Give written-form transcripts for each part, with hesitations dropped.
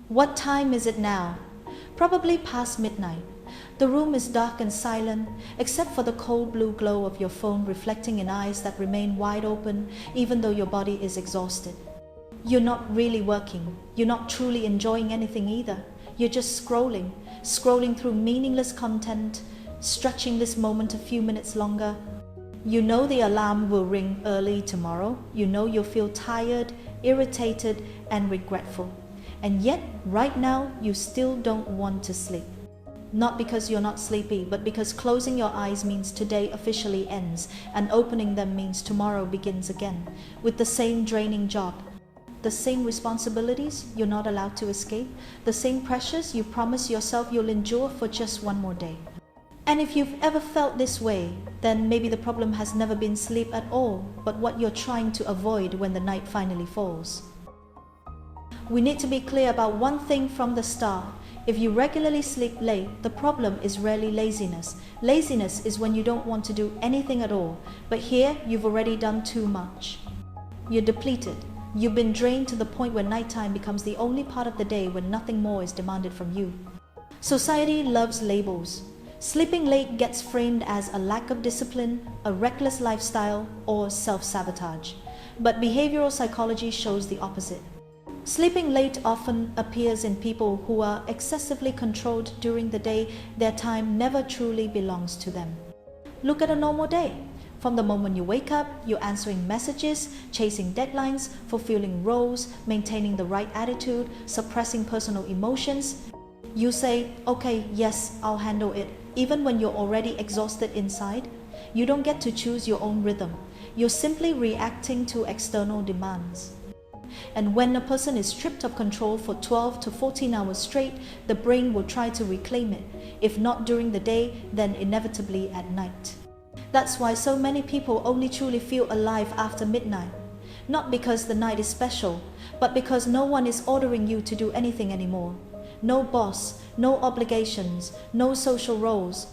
What time is it now? Probably past midnight. The room is dark and silent, except for the cold blue glow of your phone reflecting in eyes that remain wide open even though your body is exhausted. You're not really working. You're not truly enjoying anything either. You're just scrolling through meaningless content, stretching this moment a few minutes longer. You know the alarm will ring early tomorrow. You know you'll feel tired, irritated, and regretful. And yet, right now, you still don't want to sleep. Not because you're not sleepy, but because closing your eyes means today officially ends, and opening them means tomorrow begins again, with the same draining job, the same responsibilities you're not allowed to escape, the same pressures you promise yourself you'll endure for just one more day. And if you've ever felt this way, then maybe the problem has never been sleep at all, but what you're trying to avoid when the night finally falls. We need to be clear about one thing from the start. If you regularly sleep late, the problem is rarely laziness. Laziness is when you don't want to do anything at all, but here you've already done too much. You're depleted. You've been drained to the point where nighttime becomes the only part of the day when nothing more is demanded from you. Society loves labels. Sleeping late gets framed as a lack of discipline, a reckless lifestyle, or self-sabotage. But behavioral psychology shows the opposite. Sleeping late often appears in people who are excessively controlled during the day. Their time never truly belongs to them. Look at a normal day. From the moment you wake up, you're answering messages, chasing deadlines, fulfilling roles, maintaining the right attitude, suppressing personal emotions. You say, okay, yes, I'll handle it, even when you're already exhausted inside. You don't get to choose your own rhythm. You're simply reacting to external demands. And when a person is stripped of control for 12 to 14 hours straight, the brain will try to reclaim it. If not during the day, then inevitably at night. That's why so many people only truly feel alive after midnight. Not because the night is special, but because no one is ordering you to do anything anymore. No boss, no obligations, no social roles.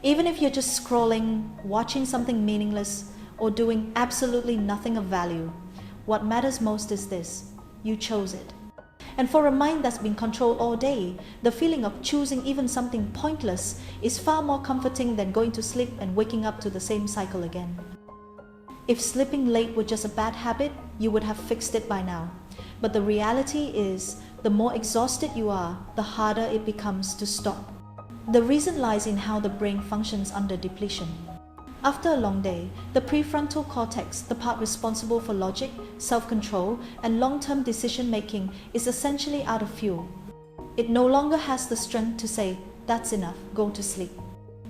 Even if you're just scrolling, watching something meaningless, or doing absolutely nothing of value, what matters most is this: you chose it. And for a mind that's been controlled all day, the feeling of choosing even something pointless is far more comforting than going to sleep and waking up to the same cycle again. If sleeping late were just a bad habit, you would have fixed it by now. But the reality is, the more exhausted you are, the harder it becomes to stop. The reason lies in how the brain functions under depletion. After a long day, the prefrontal cortex, the part responsible for logic, self-control, and long-term decision-making, is essentially out of fuel. It no longer has the strength to say, that's enough, go to sleep.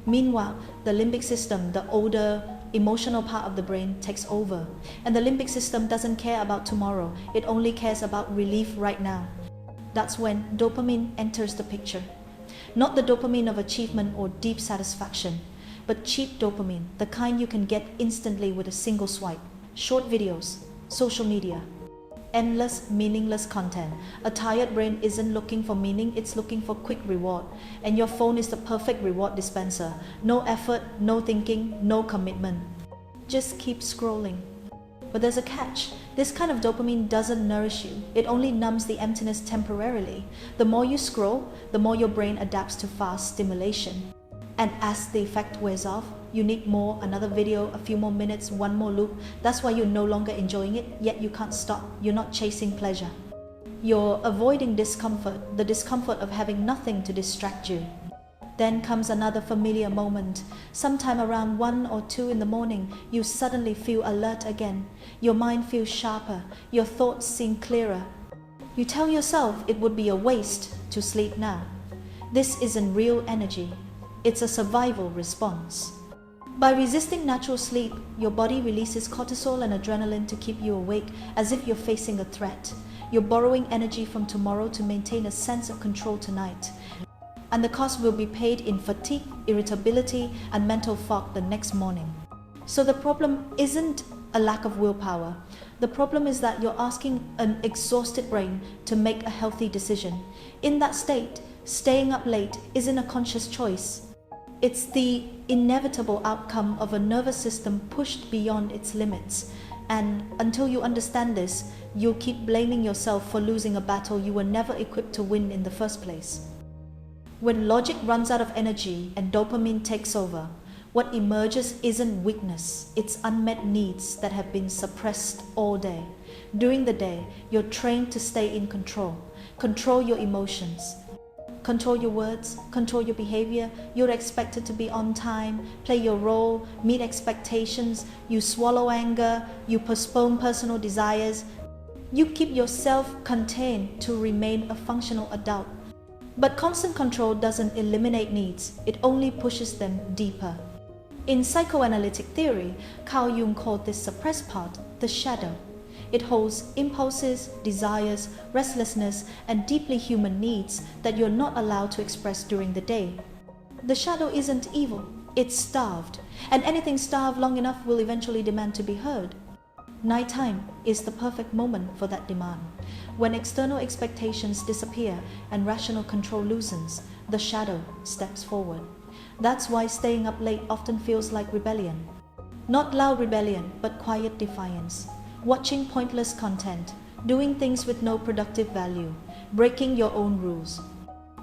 Meanwhile, the limbic system, the older, emotional part of the brain, takes over. And the limbic system doesn't care about tomorrow, it only cares about relief right now. That's when dopamine enters the picture. Not the dopamine of achievement or deep satisfaction, but cheap dopamine, the kind you can get instantly with a single swipe. Short videos, social media, endless, meaningless content. A tired brain isn't looking for meaning, it's looking for quick reward. And your phone is the perfect reward dispenser. No effort, no thinking, no commitment. Just keep scrolling. But there's a catch. This kind of dopamine doesn't nourish you. It only numbs the emptiness temporarily. The more you scroll, the more your brain adapts to fast stimulation. And as the effect wears off, you need more, another video, a few more minutes, one more loop. That's why you're no longer enjoying it, yet you can't stop. You're not chasing pleasure. You're avoiding discomfort, the discomfort of having nothing to distract you. Then comes another familiar moment. Sometime around 1 or 2 in the morning, you suddenly feel alert again. Your mind feels sharper, your thoughts seem clearer. You tell yourself it would be a waste to sleep now. This isn't real energy. It's a survival response. By resisting natural sleep, your body releases cortisol and adrenaline to keep you awake, as if you're facing a threat. You're borrowing energy from tomorrow to maintain a sense of control tonight. And the cost will be paid in fatigue, irritability, and mental fog the next morning. So the problem isn't a lack of willpower. The problem is that you're asking an exhausted brain to make a healthy decision. In that state, staying up late isn't a conscious choice. It's the inevitable outcome of a nervous system pushed beyond its limits. And until you understand this, you'll keep blaming yourself for losing a battle you were never equipped to win in the first place. When logic runs out of energy and dopamine takes over, what emerges isn't weakness, it's unmet needs that have been suppressed all day. During the day, you're trained to stay in control. Control your emotions. Control your words, control your behavior. You're expected to be on time, play your role, meet expectations. You swallow anger, you postpone personal desires. You keep yourself contained to remain a functional adult. But constant control doesn't eliminate needs, it only pushes them deeper. In psychoanalytic theory, Carl Jung called this suppressed part the shadow. It holds impulses, desires, restlessness, and deeply human needs that you're not allowed to express during the day. The shadow isn't evil, it's starved, and anything starved long enough will eventually demand to be heard. Nighttime is the perfect moment for that demand. When external expectations disappear and rational control loosens, the shadow steps forward. That's why staying up late often feels like rebellion. Not loud rebellion, but quiet defiance. Watching pointless content, doing things with no productive value, breaking your own rules.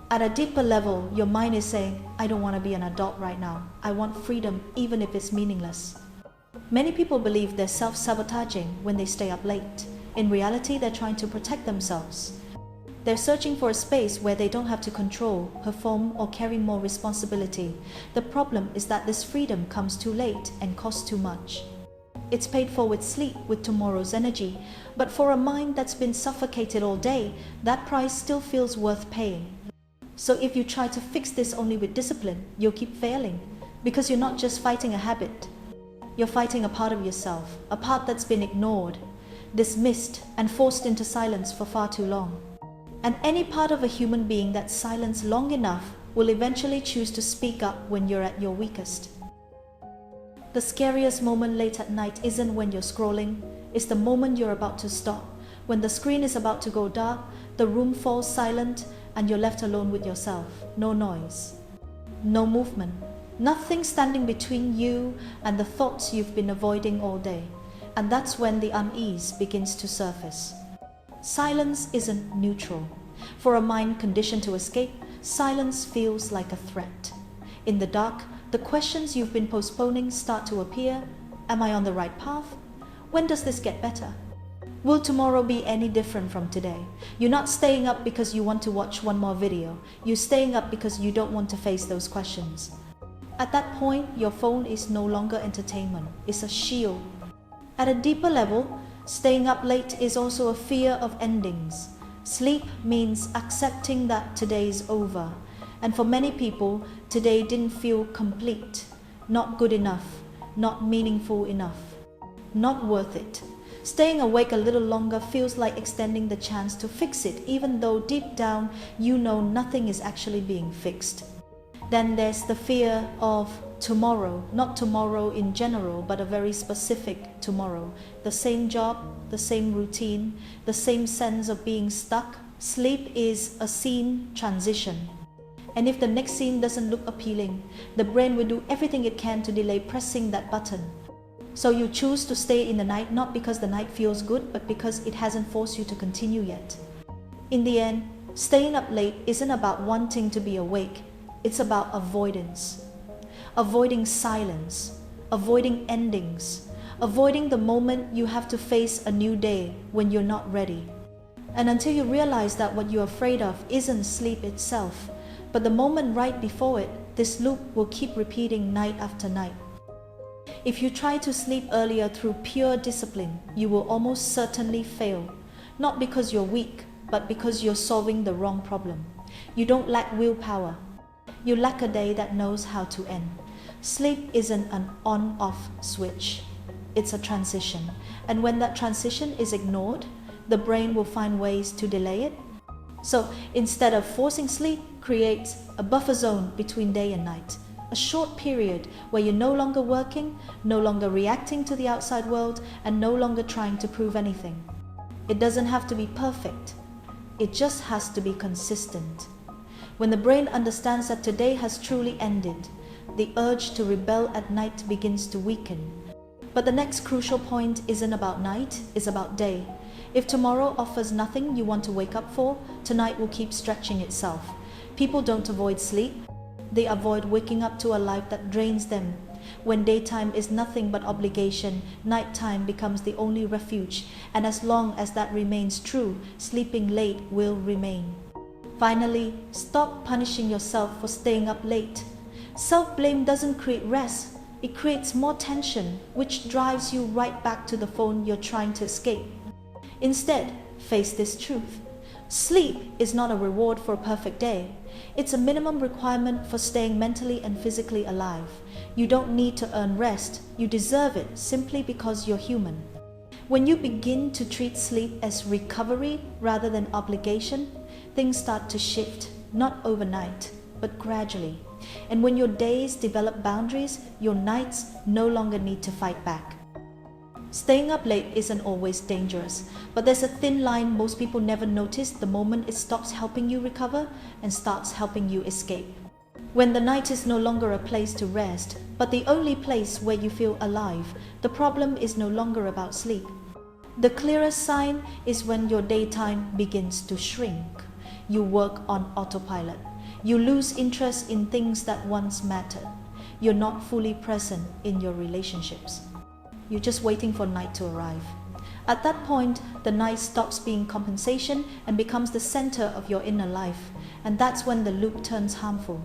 At a deeper level, your mind is saying, I don't want to be an adult right now. I want freedom, even if it's meaningless. Many people believe they're self-sabotaging when they stay up late. In reality, they're trying to protect themselves. They're searching for a space where they don't have to control, perform, or carry more responsibility. The problem is that this freedom comes too late and costs too much. It's paid for with sleep, with tomorrow's energy, but for a mind that's been suffocated all day, that price still feels worth paying. So if you try to fix this only with discipline, you'll keep failing, because you're not just fighting a habit. You're fighting a part of yourself, a part that's been ignored, dismissed, and forced into silence for far too long. And any part of a human being that's silenced long enough will eventually choose to speak up when you're at your weakest. The scariest moment late at night isn't when you're scrolling, it's the moment you're about to stop. When the screen is about to go dark, the room falls silent, and you're left alone with yourself. No noise, no movement, nothing standing between you and the thoughts you've been avoiding all day. And that's when the unease begins to surface. Silence isn't neutral. For a mind conditioned to escape, silence feels like a threat. In the dark, the questions you've been postponing start to appear. Am I on the right path? When does this get better? Will tomorrow be any different from today? You're not staying up because you want to watch one more video. You're staying up because you don't want to face those questions. At that point, your phone is no longer entertainment. It's a shield. At a deeper level, staying up late is also a fear of endings. Sleep means accepting that today is over. And for many people, today didn't feel complete, not good enough, not meaningful enough, not worth it. Staying awake a little longer feels like extending the chance to fix it, even though deep down you know nothing is actually being fixed. Then there's the fear of tomorrow, not tomorrow in general, but a very specific tomorrow. The same job, the same routine, the same sense of being stuck. Sleep is a scene transition. And if the next scene doesn't look appealing, the brain will do everything it can to delay pressing that button. So you choose to stay in the night not because the night feels good, but because it hasn't forced you to continue yet. In the end, staying up late isn't about wanting to be awake, it's about avoidance. Avoiding silence, avoiding endings, avoiding the moment you have to face a new day when you're not ready. And until you realize that what you're afraid of isn't sleep itself, but the moment right before it, this loop will keep repeating night after night. If you try to sleep earlier through pure discipline, you will almost certainly fail. Not because you're weak, but because you're solving the wrong problem. You don't lack willpower. You lack a day that knows how to end. Sleep isn't an on-off switch. It's a transition. And when that transition is ignored, the brain will find ways to delay it. So instead of forcing sleep, create a buffer zone between day and night. A short period where you're no longer working, no longer reacting to the outside world, and no longer trying to prove anything. It doesn't have to be perfect. It just has to be consistent. When the brain understands that today has truly ended, the urge to rebel at night begins to weaken. But the next crucial point isn't about night, it's about day. If tomorrow offers nothing you want to wake up for, tonight will keep stretching itself. People don't avoid sleep, they avoid waking up to a life that drains them. When daytime is nothing but obligation, nighttime becomes the only refuge, and as long as that remains true, sleeping late will remain. Finally, stop punishing yourself for staying up late. Self-blame doesn't create rest, it creates more tension, which drives you right back to the phone you're trying to escape. Instead, face this truth. Sleep is not a reward for a perfect day. It's a minimum requirement for staying mentally and physically alive. You don't need to earn rest, you deserve it simply because you're human. When you begin to treat sleep as recovery rather than obligation, things start to shift, not overnight, but gradually. And when your days develop boundaries, your nights no longer need to fight back. Staying up late isn't always dangerous, but there's a thin line most people never notice the moment it stops helping you recover and starts helping you escape. When the night is no longer a place to rest, but the only place where you feel alive, the problem is no longer about sleep. The clearest sign is when your daytime begins to shrink. You work on autopilot. You lose interest in things that once mattered. You're not fully present in your relationships. You're just waiting for night to arrive. At that point, the night stops being compensation and becomes the center of your inner life, and that's when the loop turns harmful.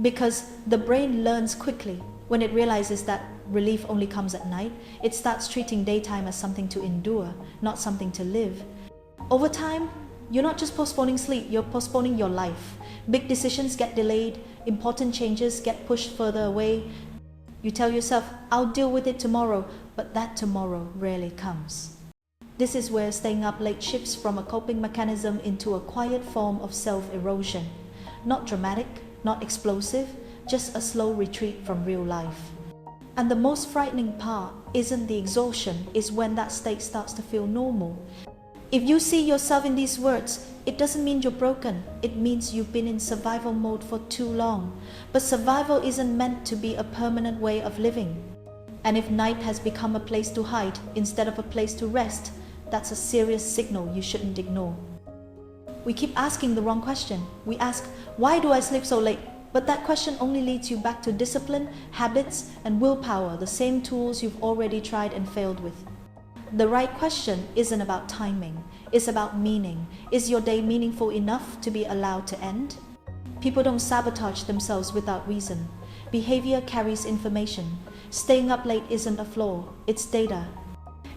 Because the brain learns quickly. When it realizes that relief only comes at night, it starts treating daytime as something to endure, not something to live. Over time, you're not just postponing sleep, you're postponing your life. Big decisions get delayed, important changes get pushed further away. You tell yourself, I'll deal with it tomorrow, but that tomorrow rarely comes. This is where staying up late shifts from a coping mechanism into a quiet form of self-erosion. Not dramatic, not explosive, just a slow retreat from real life. And the most frightening part isn't the exhaustion, it's when that state starts to feel normal. If you see yourself in these words, it doesn't mean you're broken. It means you've been in survival mode for too long. But survival isn't meant to be a permanent way of living. And if night has become a place to hide instead of a place to rest, that's a serious signal you shouldn't ignore. We keep asking the wrong question. We ask, why do I sleep so late? But that question only leads you back to discipline, habits, and willpower, the same tools you've already tried and failed with. The right question isn't about timing, it's about meaning. Is your day meaningful enough to be allowed to end? People don't sabotage themselves without reason. Behavior carries information. Staying up late isn't a flaw, it's data.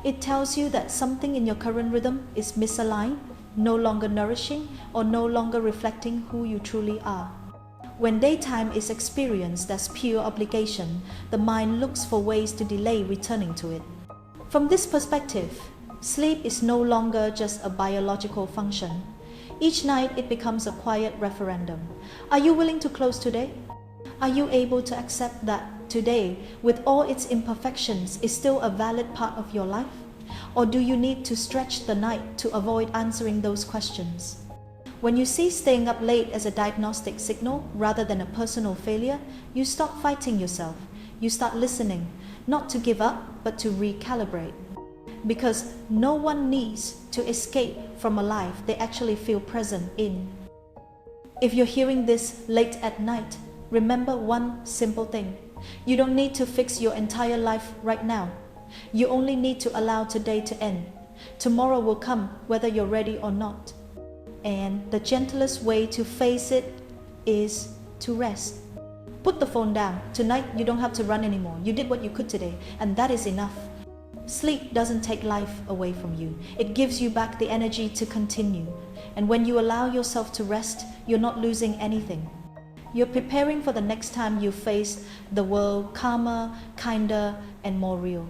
It tells you that something in your current rhythm is misaligned, no longer nourishing, or no longer reflecting who you truly are. When daytime is experienced as pure obligation, the mind looks for ways to delay returning to it. From this perspective, sleep is no longer just a biological function. Each night it becomes a quiet referendum. Are you willing to close today? Are you able to accept that today, with all its imperfections, is still a valid part of your life? Or do you need to stretch the night to avoid answering those questions? When you see staying up late as a diagnostic signal rather than a personal failure, you stop fighting yourself. You start listening, not to give up, but to recalibrate. Because no one needs to escape from a life they actually feel present in. If you're hearing this late at night, remember one simple thing. You don't need to fix your entire life right now. You only need to allow today to end. Tomorrow will come whether you're ready or not. And the gentlest way to face it is to rest. Put the phone down. Tonight you don't have to run anymore. You did what you could today, and that is enough. Sleep doesn't take life away from you. It gives you back the energy to continue. And when you allow yourself to rest, you're not losing anything. You're preparing for the next time you face the world calmer, kinder, and more real.